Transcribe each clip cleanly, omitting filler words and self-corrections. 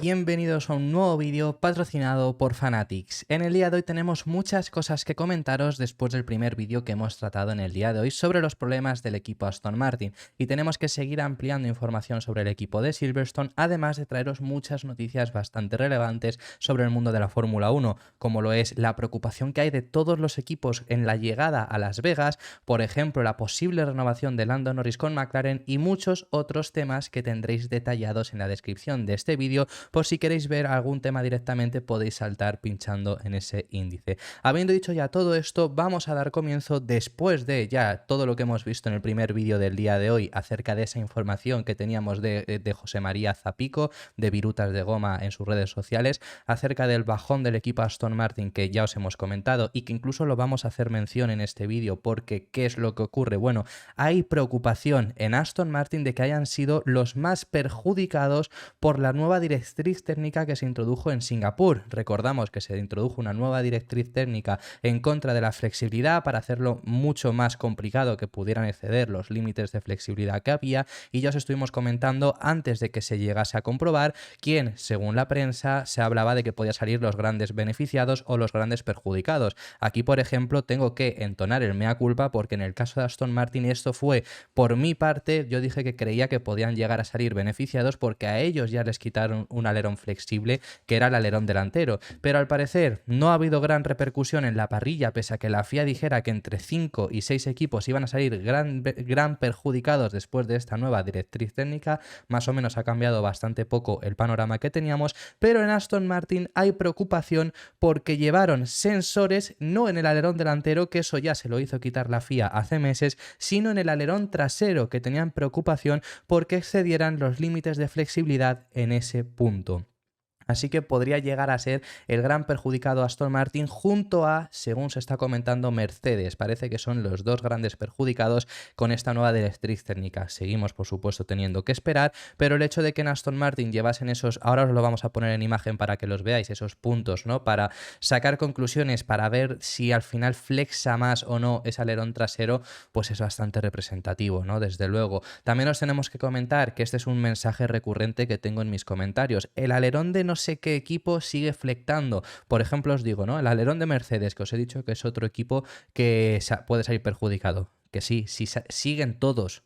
Bienvenidos a un nuevo vídeo patrocinado por Fanatics. En el día de hoy tenemos muchas cosas que comentaros después del primer vídeo que hemos tratado en el día de hoy sobre los problemas del equipo Aston Martin, y tenemos que seguir ampliando información sobre el equipo de Silverstone, además de traeros muchas noticias bastante relevantes sobre el mundo de la Fórmula 1, como lo es la preocupación que hay de todos los equipos en la llegada a Las Vegas, por ejemplo la posible renovación de Lando Norris con McLaren y muchos otros temas que tendréis detallados en la descripción de este vídeo. Por si queréis ver algún tema directamente, podéis saltar pinchando en ese índice. Habiendo dicho ya todo esto, vamos a dar comienzo después de ya todo lo que hemos visto en el primer vídeo del día de hoy acerca de esa información que teníamos de José María Zapico, de Virutas de Goma en sus redes sociales, acerca del bajón del equipo Aston Martin que ya os hemos comentado y que incluso lo vamos a hacer mención en este vídeo porque ¿qué es lo que ocurre? Bueno, hay preocupación en Aston Martin de que hayan sido los más perjudicados por la nueva directriz técnica que se introdujo en Singapur. Recordamos que se introdujo una nueva directriz técnica en contra de la flexibilidad para hacerlo mucho más complicado que pudieran exceder los límites de flexibilidad que había, y ya os estuvimos comentando antes de que se llegase a comprobar quién, según la prensa, se hablaba de que podía salir los grandes beneficiados o los grandes perjudicados. Aquí, por ejemplo, tengo que entonar el mea culpa porque en el caso de Aston Martin esto fue, por mi parte, yo dije que creía que podían llegar a salir beneficiados porque a ellos ya les quitaron un alerón flexible que era el alerón delantero, pero al parecer no ha habido gran repercusión en la parrilla, pese a que la FIA dijera que entre 5 y 6 equipos iban a salir gran perjudicados después de esta nueva directriz técnica. Más o menos ha cambiado bastante poco el panorama que teníamos, pero en Aston Martin hay preocupación porque llevaron sensores no en el alerón delantero, que eso ya se lo hizo quitar la FIA hace meses, sino en el alerón trasero, que tenían preocupación porque excedieran los límites de flexibilidad en ese punto. Así que podría llegar a ser el gran perjudicado Aston Martin junto a, según se está comentando, Mercedes. Parece que son los dos grandes perjudicados con esta nueva directriz técnica. Seguimos, por supuesto, teniendo que esperar, pero el hecho de que en Aston Martin llevasen esos, ahora os lo vamos a poner en imagen para que los veáis, esos puntos, ¿no? Para sacar conclusiones, para ver si al final flexa más o no ese alerón trasero, pues es bastante representativo, ¿no? Desde luego. También os tenemos que comentar que este es un mensaje recurrente que tengo en mis comentarios. El alerón de no sé qué equipo sigue flectando. Por ejemplo, os digo, ¿no? El alerón de Mercedes, que os he dicho que es otro equipo que puede salir perjudicado. Que sí, siguen todos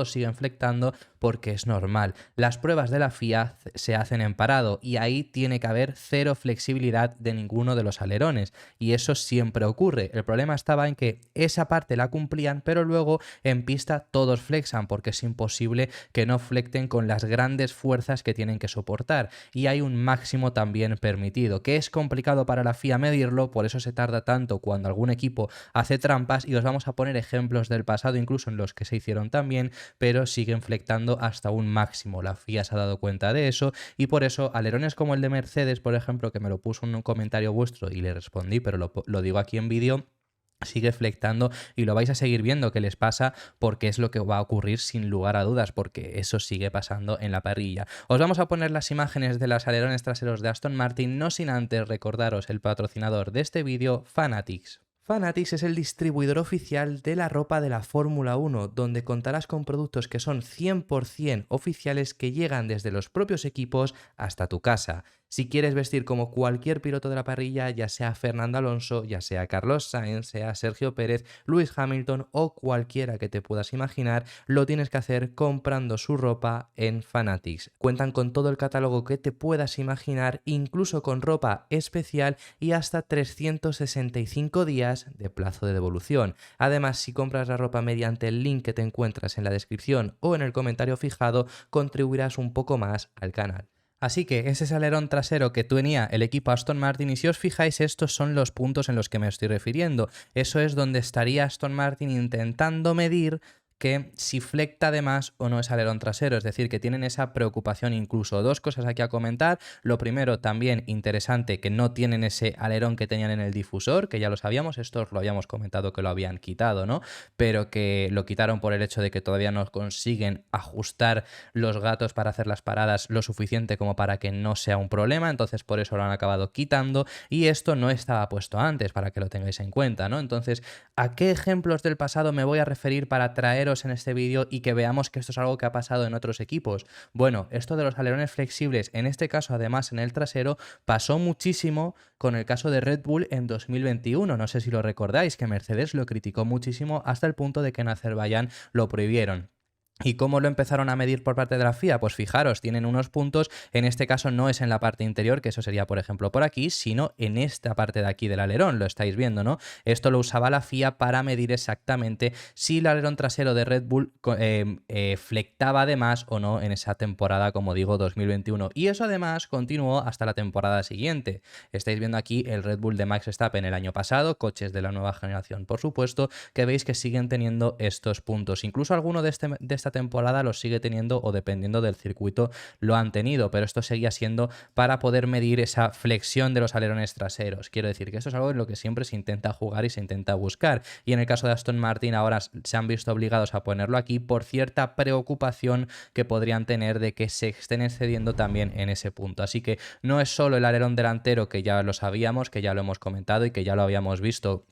siguen flectando porque es normal. Las pruebas de la FIA se hacen en parado y ahí tiene que haber cero flexibilidad de ninguno de los alerones, y eso siempre ocurre. El problema estaba en que esa parte la cumplían, pero luego en pista todos flexan porque es imposible que no flecten con las grandes fuerzas que tienen que soportar, y hay un máximo también permitido, que es complicado para la FIA medirlo, por eso se tarda tanto cuando algún equipo hace trampas, y os vamos a poner ejemplos del pasado incluso en los que se hicieron también, pero siguen flectando hasta un máximo. La FIA se ha dado cuenta de eso y por eso alerones como el de Mercedes, por ejemplo, que me lo puso en un comentario vuestro y le respondí, pero lo digo aquí en vídeo, sigue flectando y lo vais a seguir viendo que les pasa porque es lo que va a ocurrir sin lugar a dudas, porque eso sigue pasando en la parrilla. Os vamos a poner las imágenes de los alerones traseros de Aston Martin, no sin antes recordaros el patrocinador de este vídeo, Fanatics. Fanatics es el distribuidor oficial de la ropa de la Fórmula 1, donde contarás con productos que son 100% oficiales que llegan desde los propios equipos hasta tu casa. Si quieres vestir como cualquier piloto de la parrilla, ya sea Fernando Alonso, ya sea Carlos Sainz, sea Sergio Pérez, Lewis Hamilton o cualquiera que te puedas imaginar, lo tienes que hacer comprando su ropa en Fanatics. Cuentan con todo el catálogo que te puedas imaginar, incluso con ropa especial y hasta 365 días de plazo de devolución. Además, si compras la ropa mediante el link que te encuentras en la descripción o en el comentario fijado, contribuirás un poco más al canal. Así que ese es el alerón trasero que tenía el equipo Aston Martin, y si os fijáis, estos son los puntos en los que me estoy refiriendo. Eso es donde estaría Aston Martin intentando medir que si flecta de más o no es alerón trasero, es decir, que tienen esa preocupación incluso. Dos cosas aquí a comentar. Lo primero, también interesante, que no tienen ese alerón que tenían en el difusor, que ya lo sabíamos, esto os lo habíamos comentado que lo habían quitado, ¿no? Pero que lo quitaron por el hecho de que todavía no consiguen ajustar los gatos para hacer las paradas lo suficiente como para que no sea un problema, entonces por eso lo han acabado quitando, y esto no estaba puesto antes, para que lo tengáis en cuenta, ¿no? Entonces, ¿a qué ejemplos del pasado me voy a referir para traer traseros en este vídeo y que veamos que esto es algo que ha pasado en otros equipos. Bueno, esto de los alerones flexibles, en este caso además en el trasero, pasó muchísimo con el caso de Red Bull en 2021. No sé si lo recordáis, que Mercedes lo criticó muchísimo hasta el punto de que en Azerbaiyán lo prohibieron. ¿Y cómo lo empezaron a medir por parte de la FIA? Pues fijaros, tienen unos puntos, en este caso no es en la parte interior, que eso sería por ejemplo por aquí, sino en esta parte de aquí del alerón, lo estáis viendo, ¿no? Esto lo usaba la FIA para medir exactamente si el alerón trasero de Red Bull flectaba de más o no en esa temporada, como digo, 2021. Y eso además continuó hasta la temporada siguiente. Estáis viendo aquí el Red Bull de Max Verstappen el año pasado, coches de la nueva generación, por supuesto, que veis que siguen teniendo estos puntos. Incluso alguno de esta temporada los sigue teniendo, o dependiendo del circuito lo han tenido, pero esto seguía siendo para poder medir esa flexión de los alerones traseros. Quiero decir que esto es algo en lo que siempre se intenta jugar y se intenta buscar, y en el caso de Aston Martin ahora se han visto obligados a ponerlo aquí por cierta preocupación que podrían tener de que se estén excediendo también en ese punto. Así que no es solo el alerón delantero, que ya lo sabíamos, que ya lo hemos comentado y que ya lo habíamos visto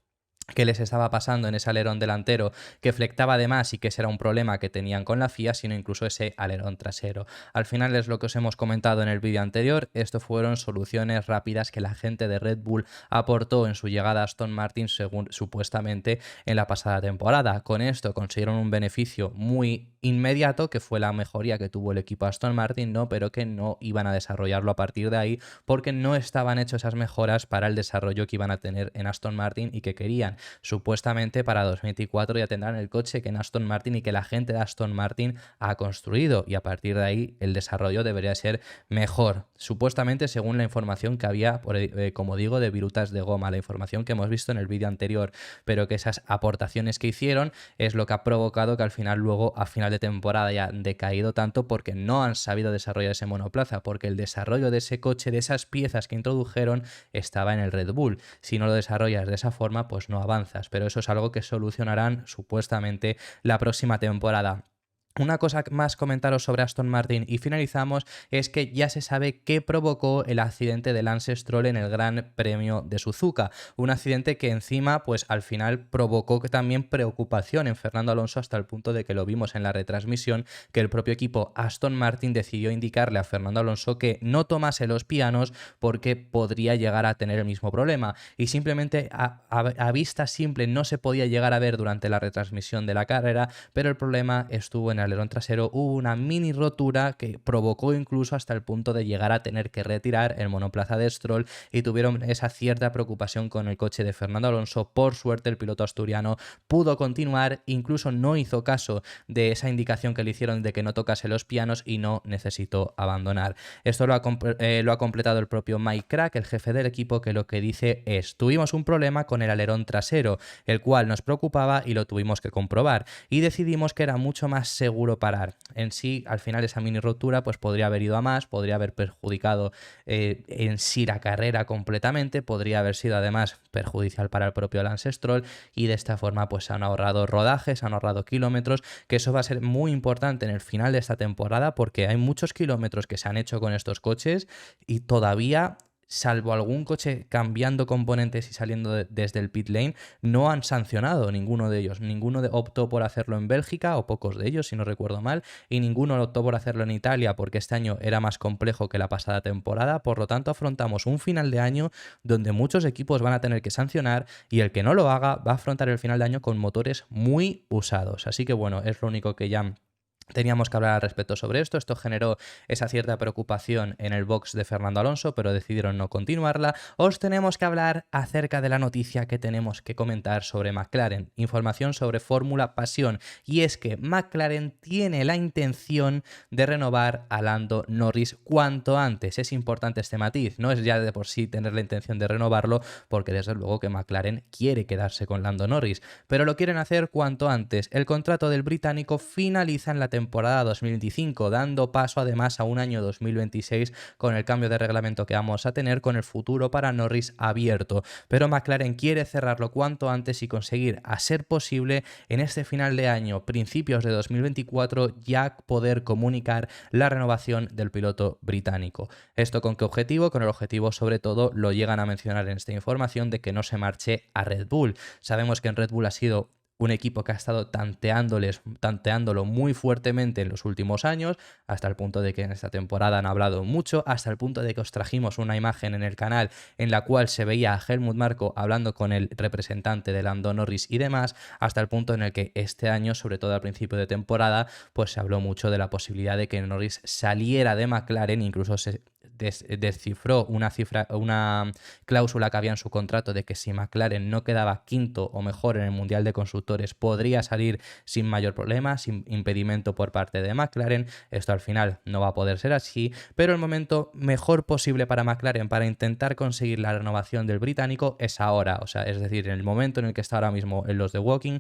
que les estaba pasando en ese alerón delantero, que flectaba de más y que ese era un problema que tenían con la FIA, sino incluso ese alerón trasero. Al final es lo que os hemos comentado en el vídeo anterior, esto fueron soluciones rápidas que la gente de Red Bull aportó en su llegada a Aston Martin, según supuestamente en la pasada temporada. Con esto consiguieron un beneficio muy inmediato, que fue la mejoría que tuvo el equipo Aston Martin, ¿no? Pero que no iban a desarrollarlo a partir de ahí, porque no estaban hechas esas mejoras para el desarrollo que iban a tener en Aston Martin y que querían. Supuestamente para 2024 ya tendrán el coche que en Aston Martin y que la gente de Aston Martin ha construido, y a partir de ahí el desarrollo debería ser mejor. Supuestamente, según la información que había, como digo, de virutas de goma, la información que hemos visto en el vídeo anterior, pero que esas aportaciones que hicieron es lo que ha provocado que al final, luego a final de temporada, ya han decaído tanto porque no han sabido desarrollar ese monoplaza, porque el desarrollo de ese coche, de esas piezas que introdujeron, estaba en el Red Bull. Si no lo desarrollas de esa forma, pues no avanzas, pero eso es algo que solucionarán supuestamente la próxima temporada. Una cosa más comentaros sobre Aston Martin y finalizamos, es que ya se sabe qué provocó el accidente de Lance Stroll en el Gran Premio de Suzuka, un accidente que encima pues al final provocó también preocupación en Fernando Alonso, hasta el punto de que lo vimos en la retransmisión, que el propio equipo Aston Martin decidió indicarle a Fernando Alonso que no tomase los pianos porque podría llegar a tener el mismo problema, y simplemente a vista simple no se podía llegar a ver durante la retransmisión de la carrera, pero el problema estuvo en el alerón trasero. Hubo una mini rotura que provocó incluso hasta el punto de llegar a tener que retirar el monoplaza de Stroll, y tuvieron esa cierta preocupación con el coche de Fernando Alonso. Por suerte el piloto asturiano pudo continuar, incluso no hizo caso de esa indicación que le hicieron de que no tocase los pianos y no necesitó abandonar. Esto lo ha completado el propio Mike Crack, el jefe del equipo, que lo que dice es: tuvimos un problema con el alerón trasero, el cual nos preocupaba y lo tuvimos que comprobar, y decidimos que era mucho más seguro parar. En sí, al final, esa mini rotura pues podría haber ido a más, podría haber perjudicado en sí la carrera completamente, podría haber sido además perjudicial para el propio Lance Stroll, y de esta forma pues se han ahorrado rodajes, se han ahorrado kilómetros, que eso va a ser muy importante en el final de esta temporada, porque hay muchos kilómetros que se han hecho con estos coches y todavía, salvo algún coche cambiando componentes y saliendo desde el pit lane, no han sancionado ninguno de ellos. Ninguno optó por hacerlo en Bélgica, o pocos de ellos, si no recuerdo mal, y ninguno optó por hacerlo en Italia, porque este año era más complejo que la pasada temporada. Por lo tanto, afrontamos un final de año donde muchos equipos van a tener que sancionar, y el que no lo haga va a afrontar el final de año con motores muy usados. Así que bueno, es lo único que ya teníamos que hablar al respecto sobre esto. Esto generó esa cierta preocupación en el box de Fernando Alonso, pero decidieron no continuarla. Os tenemos que hablar acerca de la noticia que tenemos que comentar sobre McLaren. Información sobre Fórmula Pasión. Y es que McLaren tiene la intención de renovar a Lando Norris cuanto antes. Es importante este matiz. No es ya de por sí tener la intención de renovarlo, porque desde luego que McLaren quiere quedarse con Lando Norris, pero lo quieren hacer cuanto antes. El contrato del británico finaliza en la temporada 2025, dando paso además a un año 2026 con el cambio de reglamento que vamos a tener, con el futuro para Norris abierto. Pero McLaren quiere cerrarlo cuanto antes y conseguir, a ser posible, en este final de año, principios de 2024, ya poder comunicar la renovación del piloto británico. ¿Esto con qué objetivo? Con el objetivo, sobre todo, lo llegan a mencionar en esta información, de que no se marche a Red Bull. Sabemos que en Red Bull ha sido un equipo que ha estado tanteándolo muy fuertemente en los últimos años, hasta el punto de que en esta temporada han hablado mucho, hasta el punto de que os trajimos una imagen en el canal en la cual se veía a Helmut Marko hablando con el representante de Lando Norris y demás, hasta el punto en el que este año, sobre todo al principio de temporada, pues se habló mucho de la posibilidad de que Norris saliera de McLaren, incluso se descifró una cláusula que había en su contrato de que si McLaren no quedaba quinto o mejor en el Mundial de Constructores podría salir sin mayor problema, sin impedimento por parte de McLaren. Esto al final no va a poder ser así, pero el momento mejor posible para McLaren para intentar conseguir la renovación del británico es ahora, o sea, es decir, en el momento en el que está ahora mismo en los de Woking.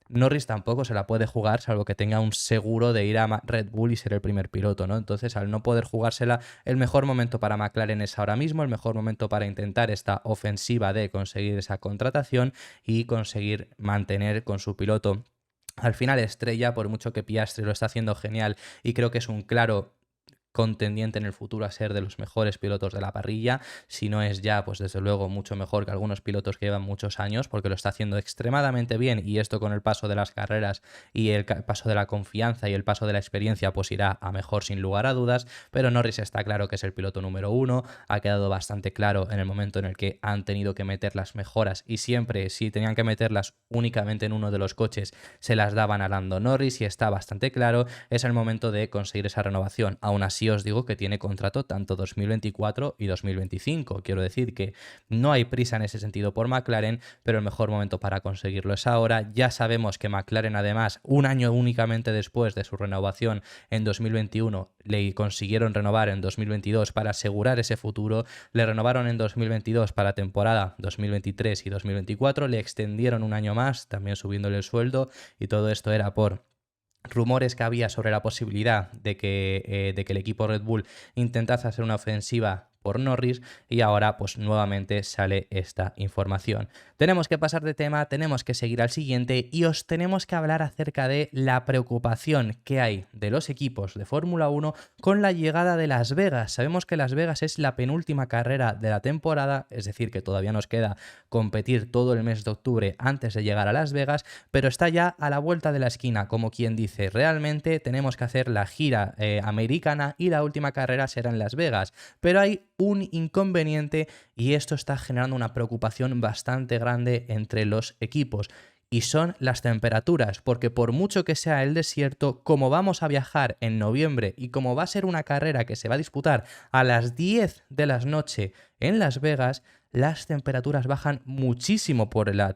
Norris tampoco se la puede jugar, salvo que tenga un seguro de ir a Red Bull y ser el primer piloto, ¿no? Entonces, al no poder jugársela, el mejor momento para McLaren es ahora mismo, el mejor momento para intentar esta ofensiva de conseguir esa contratación y conseguir mantener con su piloto al final estrella, por mucho que Piastri lo está haciendo genial y creo que es un claro contendiente en el futuro a ser de los mejores pilotos de la parrilla, si no es ya, pues desde luego mucho mejor que algunos pilotos que llevan muchos años, porque lo está haciendo extremadamente bien y esto con el paso de las carreras y el paso de la confianza y el paso de la experiencia pues irá a mejor sin lugar a dudas, pero Norris está claro que es el piloto número uno, ha quedado bastante claro en el momento en el que han tenido que meter las mejoras y siempre si tenían que meterlas únicamente en uno de los coches se las daban a Lando Norris y está bastante claro, es el momento de conseguir esa renovación. Aún así os digo que tiene contrato tanto 2024 y 2025. Quiero decir que no hay prisa en ese sentido por McLaren, pero el mejor momento para conseguirlo es ahora. Ya sabemos que McLaren además, un año únicamente después de su renovación en 2021, le consiguieron renovar en 2022 para asegurar ese futuro. Le renovaron en 2022 para temporada 2023 y 2024. Le extendieron un año más, también subiéndole el sueldo y todo esto era por rumores que había sobre la posibilidad de que el equipo Red Bull intentase hacer una ofensiva por Norris y ahora pues nuevamente sale esta información. Tenemos que pasar de tema, tenemos que seguir al siguiente y os tenemos que hablar acerca de la preocupación que hay de los equipos de Fórmula 1 con la llegada de Las Vegas. Sabemos que Las Vegas es la penúltima carrera de la temporada, es decir que todavía nos queda competir todo el mes de octubre antes de llegar a Las Vegas, pero está ya a la vuelta de la esquina, como quien dice, realmente tenemos que hacer la gira americana y la última carrera será en Las Vegas, pero hay un inconveniente y esto está generando una preocupación bastante grande entre los equipos. Y son las temperaturas, porque por mucho que sea el desierto, como vamos a viajar en noviembre y como va a ser una carrera que se va a disputar a las 10 de la noche en Las Vegas, las temperaturas bajan muchísimo por la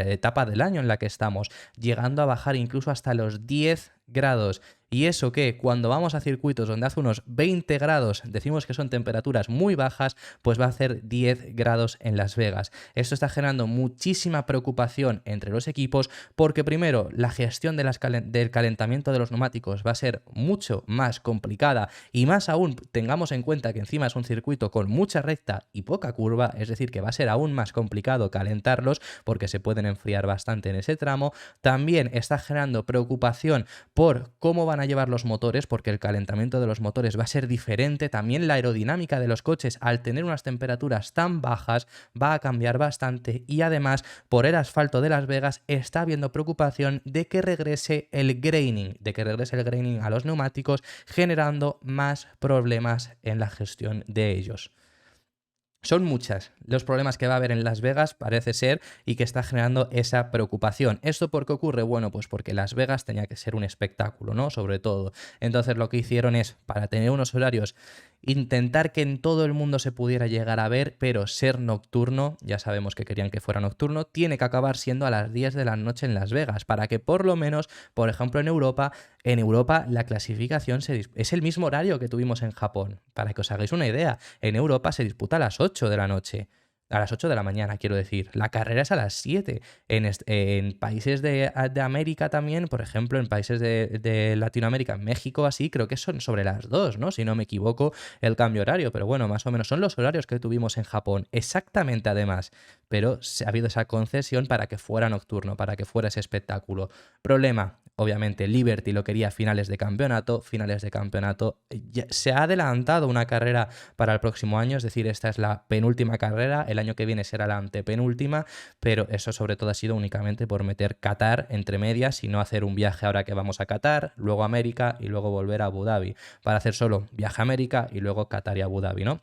etapa del año en la que estamos, llegando a bajar incluso hasta los 10 grados. Y eso que cuando vamos a circuitos donde hace unos 20 grados decimos que son temperaturas muy bajas, pues va a hacer 10 grados en Las Vegas. Esto está generando muchísima preocupación entre los equipos porque primero la gestión del calentamiento de los neumáticos va a ser mucho más complicada y más aún tengamos en cuenta que encima es un circuito con mucha recta y poca curva, es decir que va a ser aún más complicado calentarlos porque se pueden enfriar bastante en ese tramo. También está generando preocupación por cómo van a llevar los motores, porque el calentamiento de los motores va a ser diferente, también la aerodinámica de los coches al tener unas temperaturas tan bajas va a cambiar bastante y además por el asfalto de Las Vegas está habiendo preocupación de que regrese el graining, a los neumáticos generando más problemas en la gestión de ellos. Son muchas los problemas que va a haber en Las Vegas, parece ser, y que está generando esa preocupación. ¿Esto por qué ocurre? Bueno, pues porque Las Vegas tenía que ser un espectáculo, ¿no? Sobre todo. Entonces lo que hicieron es, para tener unos horarios, intentar que en todo el mundo se pudiera llegar a ver, pero ser nocturno, ya sabemos que querían que fuera nocturno, tiene que acabar siendo a las 10 de la noche en Las Vegas, para que por lo menos, por ejemplo en Europa la clasificación es el mismo horario que tuvimos en Japón. Para que os hagáis una idea, en Europa se disputa a las 8 de la noche. A las 8 de la mañana, quiero decir. La carrera es a las 7. En países de América también, por ejemplo, en países de Latinoamérica, en México, así, creo que son sobre las 2, ¿no? Si no me equivoco, el cambio horario. Pero bueno, más o menos son los horarios que tuvimos en Japón. Exactamente, además. Pero ha habido esa concesión para que fuera nocturno, para que fuera ese espectáculo. Problema. obviamente Liberty lo quería finales de campeonato, se ha adelantado una carrera para el próximo año, es decir, esta es la penúltima carrera, el año que viene será la antepenúltima, pero eso sobre todo ha sido únicamente por meter Qatar entre medias y no hacer un viaje ahora que vamos a Qatar, luego a América y luego volver a Abu Dhabi, para hacer solo viaje a América y luego Qatar y Abu Dhabi, ¿no?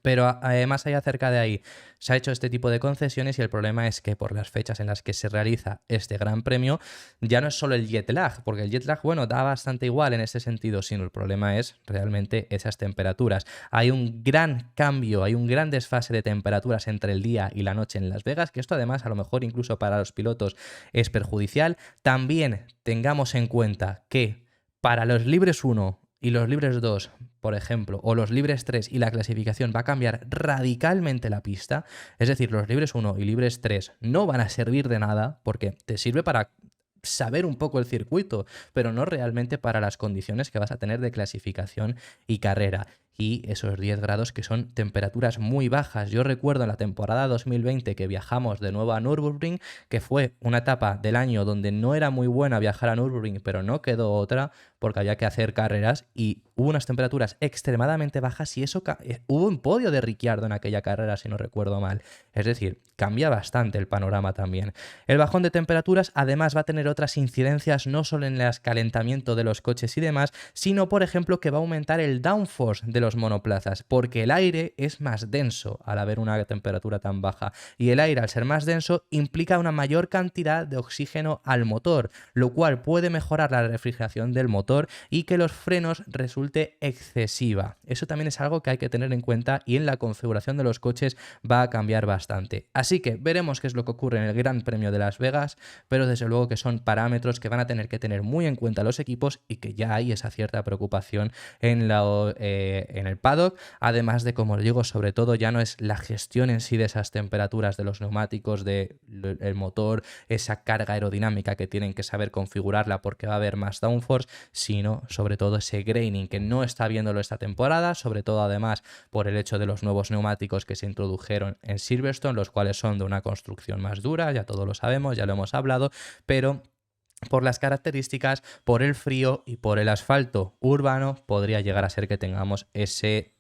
Pero más allá cerca de ahí, se ha hecho este tipo de concesiones y el problema es que por las fechas en las que se realiza este gran premio, ya no es solo el jet lag, porque el jet lag, bueno, da bastante igual en ese sentido, sino el problema es realmente esas temperaturas. Hay un gran cambio, hay un gran desfase de temperaturas entre el día y la noche en Las Vegas, que esto además a lo mejor incluso para los pilotos es perjudicial. También tengamos en cuenta que para los libres 1 y los libres 2, por ejemplo, o los libres 3 y la clasificación va a cambiar radicalmente la pista, es decir, los libres 1 y libres 3 no van a servir de nada porque te sirve para saber un poco el circuito, pero no realmente para las condiciones que vas a tener de clasificación y carrera. Y esos 10 grados que son temperaturas muy bajas. Yo recuerdo en la temporada 2020 que viajamos de nuevo a Nürburgring, que fue una etapa del año donde no era muy buena viajar a Nürburgring, pero no quedó otra porque había que hacer carreras y hubo unas temperaturas extremadamente bajas y eso hubo un podio de Ricciardo en aquella carrera, si no recuerdo mal. Es decir, cambia bastante el panorama también. El bajón de temperaturas además va a tener otras incidencias no solo en el calentamiento de los coches y demás, sino por ejemplo que va a aumentar el downforce de los monoplazas, porque el aire es más denso al haber una temperatura tan baja y el aire al ser más denso implica una mayor cantidad de oxígeno al motor, lo cual puede mejorar la refrigeración del motor y que los frenos resulte excesiva. Eso también es algo que hay que tener en cuenta y en la configuración de los coches va a cambiar bastante. Así que veremos qué es lo que ocurre en el Gran Premio de Las Vegas, pero desde luego que son parámetros que van a tener que tener muy en cuenta los equipos y que ya hay esa cierta preocupación en el paddock, además de, como os digo, sobre todo ya no es la gestión en sí de esas temperaturas de los neumáticos, del motor, esa carga aerodinámica que tienen que saber configurarla porque va a haber más downforce, sino sobre todo ese graining que no está viéndolo esta temporada, sobre todo además por el hecho de los nuevos neumáticos que se introdujeron en Silverstone, los cuales son de una construcción más dura, ya todos lo sabemos, ya lo hemos hablado, pero por las características, por el frío y por el asfalto urbano, podría llegar a ser que tengamos ese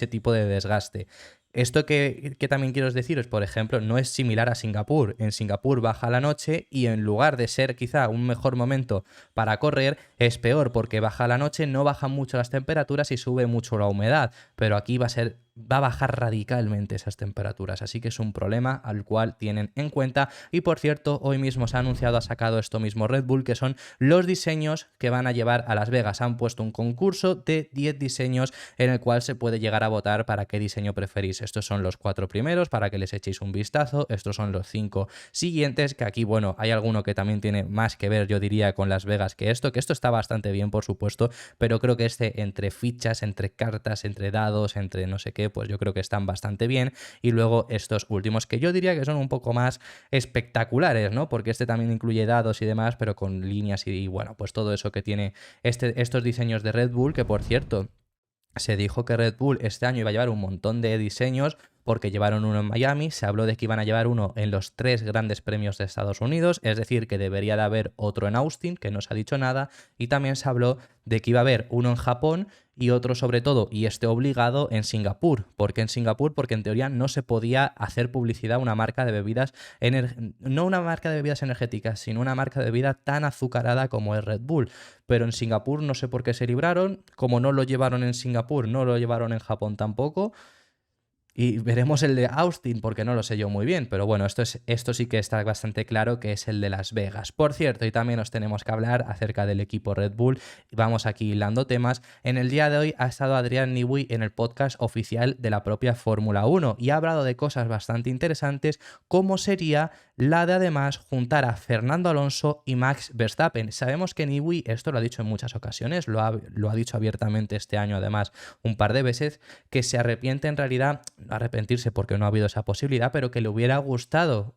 tipo de desgaste. Esto que también quiero deciros, por ejemplo, no es similar a Singapur. En Singapur baja la noche y en lugar de ser quizá un mejor momento para correr, es peor porque baja la noche, no bajan mucho las temperaturas y sube mucho la humedad, pero aquí va a bajar radicalmente esas temperaturas, así que es un problema al cual tienen en cuenta. Y por cierto, hoy mismo se ha anunciado, ha sacado esto mismo Red Bull, que son los diseños que van a llevar a Las Vegas. Han puesto un concurso de 10 diseños en el cual se puede llegar a votar para qué diseño preferís. Estos son los 4 primeros para que les echéis un vistazo, estos son los 5 siguientes, que aquí, bueno, hay alguno que también tiene más que ver, yo diría, con Las Vegas que esto está bastante bien, por supuesto, pero creo que entre fichas, entre cartas, entre dados, entre no sé qué, pues yo creo que están bastante bien. Y luego estos últimos que yo diría que son un poco más espectaculares, ¿no? Porque también incluye dados y demás, pero con líneas y bueno, pues todo eso que tiene estos diseños de Red Bull, que por cierto, se dijo que Red Bull este año iba a llevar un montón de diseños porque llevaron uno en Miami, se habló de que iban a llevar uno en los 3 grandes premios de Estados Unidos, es decir, que debería de haber otro en Austin, que no se ha dicho nada, y también se habló de que iba a haber uno en Japón y otro sobre todo, y obligado, en Singapur. ¿Por qué en Singapur? Porque en teoría no se podía hacer publicidad a una marca de bebidas, no una marca de bebidas energéticas, sino una marca de bebida tan azucarada como es Red Bull. Pero en Singapur no sé por qué se libraron, como no lo llevaron en Singapur, no lo llevaron en Japón tampoco. Y veremos el de Austin, porque no lo sé yo muy bien, pero bueno, esto sí que está bastante claro que es el de Las Vegas. Por cierto, y también os tenemos que hablar acerca del equipo Red Bull, vamos aquí hilando temas. En el día de hoy ha estado Adrián Newey en el podcast oficial de la propia Fórmula 1 y ha hablado de cosas bastante interesantes, como sería la de además juntar a Fernando Alonso y Max Verstappen. Sabemos que Newey, esto lo ha dicho en muchas ocasiones, lo ha dicho abiertamente este año además un par de veces, que se arrepiente en realidad arrepentirse porque no ha habido esa posibilidad, pero que le hubiera gustado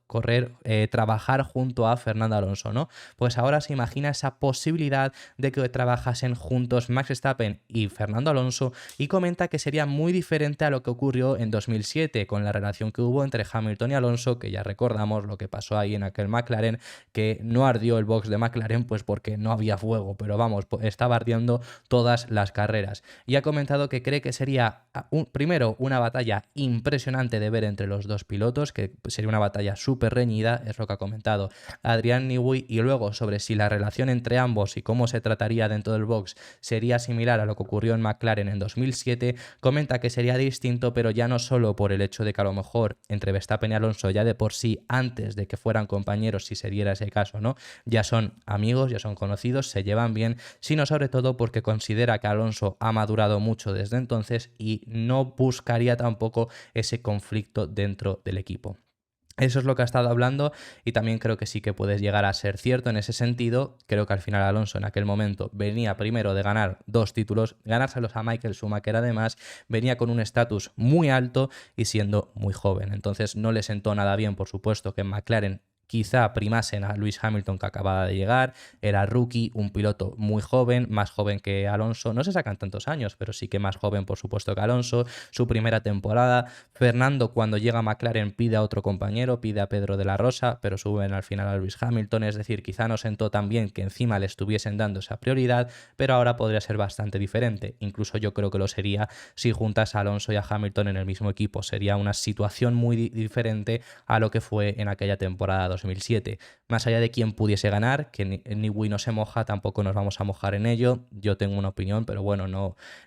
trabajar junto a Fernando Alonso, ¿no? Pues ahora se imagina esa posibilidad de que trabajasen juntos Max Verstappen y Fernando Alonso, y comenta que sería muy diferente a lo que ocurrió en 2007 con la relación que hubo entre Hamilton y Alonso, que ya recordamos lo que pasó ahí en aquel McLaren, que no ardió el box de McLaren pues porque no había fuego, pero vamos, estaba ardiendo todas las carreras. Y ha comentado que cree que sería primero una batalla impresionante de ver entre los dos pilotos, que sería una batalla súper reñida, es lo que ha comentado Adrián Newey, y luego sobre si la relación entre ambos y cómo se trataría dentro del box sería similar a lo que ocurrió en McLaren en 2007, comenta que sería distinto, pero ya no solo por el hecho de que a lo mejor entre Verstappen y Alonso ya de por sí, antes de que fueran compañeros, si se diera ese caso, ¿no? Ya son amigos, ya son conocidos, se llevan bien, sino sobre todo porque considera que Alonso ha madurado mucho desde entonces y no buscaría tampoco ese conflicto dentro del equipo. Eso es lo que ha estado hablando, y también creo que sí que puede llegar a ser cierto en ese sentido. Creo que al final Alonso en aquel momento venía primero de ganar 2 títulos, ganárselos a Michael Schumacher además, venía con un estatus muy alto y siendo muy joven. Entonces no le sentó nada bien, por supuesto, que en McLaren quizá primasen a Lewis Hamilton, que acababa de llegar, era rookie, un piloto muy joven, más joven que Alonso, no se sacan tantos años, pero sí que más joven por supuesto que Alonso, su primera temporada. Fernando cuando llega a McLaren pide a otro compañero, pide a Pedro de la Rosa, pero suben al final a Lewis Hamilton, es decir, quizá no sentó tan bien que encima le estuviesen dando esa prioridad, pero ahora podría ser bastante diferente, incluso yo creo que lo sería si juntas a Alonso y a Hamilton en el mismo equipo, sería una situación muy diferente a lo que fue en aquella temporada 2007. Más allá de quién pudiese ganar, que Newey no se moja, tampoco nos vamos a mojar en ello. Yo tengo una opinión, pero bueno,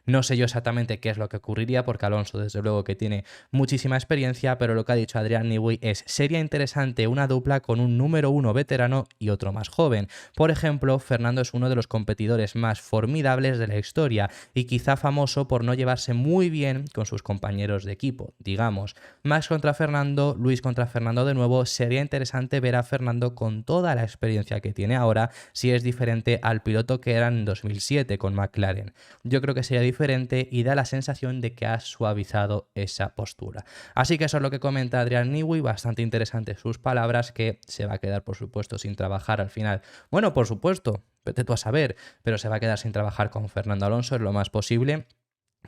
no sé yo exactamente qué es lo que ocurriría, porque Alonso desde luego que tiene muchísima experiencia, pero lo que ha dicho Adrián Newey es: sería interesante una dupla con un número 1 veterano y otro más joven. Por ejemplo, Fernando es uno de los competidores más formidables de la historia y quizá famoso por no llevarse muy bien con sus compañeros de equipo, digamos. Max contra Fernando, Luis contra Fernando de nuevo, sería interesante ver a Fernando con toda la experiencia que tiene ahora, si es diferente al piloto que era en 2007 con McLaren. Yo creo que sería diferente y da la sensación de que ha suavizado esa postura. Así que eso es lo que comenta Adrián Newey, bastante interesante sus palabras, que se va a quedar por supuesto sin trabajar al final. Bueno, por supuesto, vete tú a saber, pero se va a quedar sin trabajar con Fernando Alonso, es lo más posible.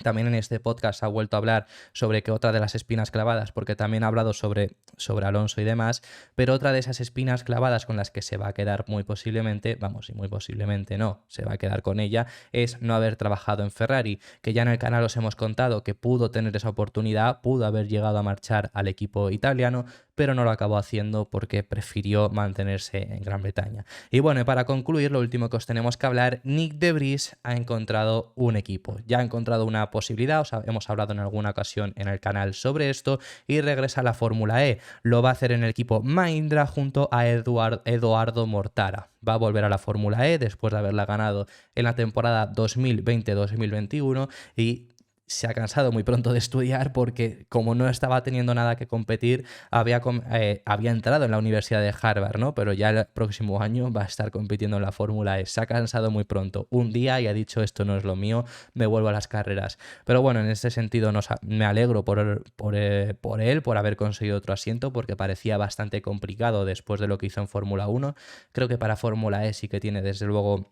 También en este podcast ha vuelto a hablar sobre que otra de las espinas clavadas, porque también ha hablado sobre Alonso y demás, pero otra de esas espinas clavadas con las que se va a quedar muy posiblemente, vamos, y muy posiblemente no, se va a quedar con ella, es no haber trabajado en Ferrari, que ya en el canal os hemos contado que pudo tener esa oportunidad, pudo haber llegado a marchar al equipo italiano, pero no lo acabó haciendo porque prefirió mantenerse en Gran Bretaña. Y bueno, y para concluir, lo último que os tenemos que hablar, Nyck de Vries ha encontrado un equipo, ya ha encontrado una posibilidad, hemos hablado en alguna ocasión en el canal sobre esto, y regresa a la Fórmula E. Lo va a hacer en el equipo Mahindra junto a Edoardo Mortara. Va a volver a la Fórmula E después de haberla ganado en la temporada 2020-2021 y se ha cansado muy pronto de estudiar porque, como no estaba teniendo nada que competir, había entrado en la Universidad de Harvard, ¿no? Pero ya el próximo año va a estar compitiendo en la Fórmula E. Se ha cansado muy pronto un día y ha dicho: esto no es lo mío, me vuelvo a las carreras. Pero bueno, en este sentido me alegro por él, por haber conseguido otro asiento, porque parecía bastante complicado después de lo que hizo en Fórmula 1. Creo que para Fórmula E sí que tiene desde luego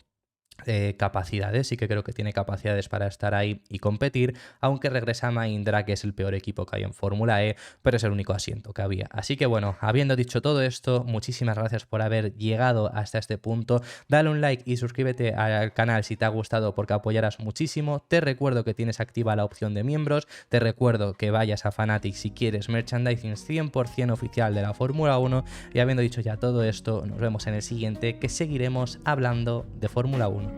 capacidades, sí que creo que tiene capacidades para estar ahí y competir, aunque regresa a Mahindra, que es el peor equipo que hay en Fórmula E, pero es el único asiento que había. Así que bueno, habiendo dicho todo esto, muchísimas gracias por haber llegado hasta este punto. Dale un like y suscríbete al canal si te ha gustado, porque apoyarás muchísimo. Te recuerdo que tienes activa la opción de miembros, te recuerdo que vayas a Fanatics si quieres merchandising 100% oficial de la Fórmula 1, y habiendo dicho ya todo esto, nos vemos en el siguiente, que seguiremos hablando de Fórmula 1.